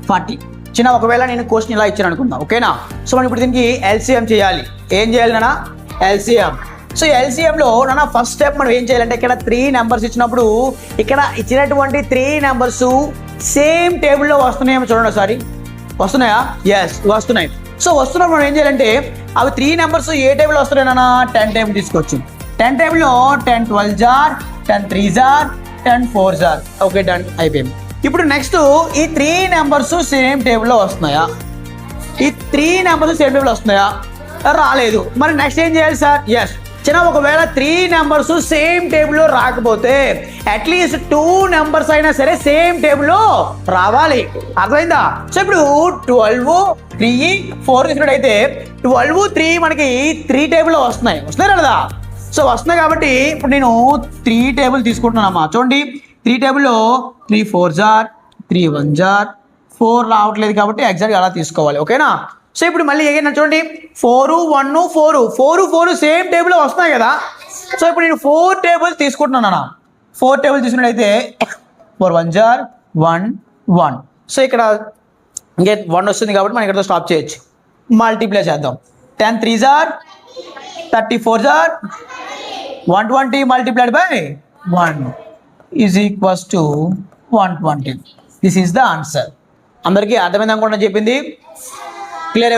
40. చిన్న ఒకవేళ నేను క్వశ్చన్ ఇలా ఇచ్చాను అనుకుందాం, ఓకేనా? సో మనం ఇప్పుడు దీనికి ఎల్సిఎం చేయాలి. ఏం చేయాలి నాన్న? ఎల్సిఎం. సో ఎల్సిఎంలో నాన్న ఫస్ట్ స్టెప్ మనం ఏం చేయాలంటే ఇక్కడ 3 నెంబర్స్ ఇచ్చినప్పుడు ఇక్కడ ఇచ్చినటువంటి 3 నెంబర్స్ సేమ్ టేబుల్లో వస్తున్నాయేమో చూడండి ఒకసారి. వస్తున్నాయా? ఎస్, వస్తున్నాయి. సో వస్తున్నప్పుడు మనం ఏం చేయాలంటే అవి 3 నెంబర్స్ ఏ టేబుల్లో వస్తున్నాయి నాన్న? 10 టేబుల్ తీసుకోవచ్చు. 10 టేబుల్లో 10 12 జార్, 10 3 జార్, 10 4 జార్. ఓకే, డన్, అయిపోయింది. ఇప్పుడు నెక్స్ట్ ఈ 3 నెంబర్స్ సేమ్ టేబుల్లో వస్తున్నాయా? ఈ 3 నెంబర్స్ సేమ్ టేబుల్లో వస్తున్నాయా? రాలేదు. మరి నెక్స్ట్ ఏం చేయాలి సార్? ఎస్ చిన్న ఒకవేళ 3 నెంబర్స్ సేమ్ టేబుల్లో రాకపోతే అట్లీస్ట్ 2 నెంబర్స్ అయినా సరే సేమ్ టేబుల్లో రావాలి. అర్థమైందా? సో ఇప్పుడు 12 3 4 తీసుకున్నట్టయితే 12 3 మనకి 3 టేబుల్లో వస్తున్నాయి కదా? సో వస్తున్నాయి కాబట్టి ఇప్పుడు నేను 3 టేబుల్ తీసుకుంటున్నానమ్మా. చూడండి 3 టేబుల్లో 3 4 జార్, 3 1 జార్, 4 రావట్లేదు కాబట్టి ఎగ్జాక్ట్గా అలా తీసుకోవాలి. ఓకేనా? సో ఇప్పుడు మళ్ళీ ఏదైనా చూడండి 4 1 4 4 4 సేమ్ టేబుల్లో వస్తున్నాయి కదా? సో ఇప్పుడు నేను 4 టేబుల్ తీసుకుంటున్నాను అన్న. 4 టేబుల్ తీసుకున్నట్టయితే 4 1 జార్ 1 1. సో ఇక్కడ ఇంకే 1 వస్తుంది కాబట్టి మనం ఇక్కడ స్టాప్ చేయొచ్చు. మల్టిప్లై చేద్దాం. 10 3 jar 34 jar 120 multiplied by 1 is equals to 120. This is the answer. అందరికీ అర్థమైంది అనుకుంటా చెప్పింది. క్లియర్?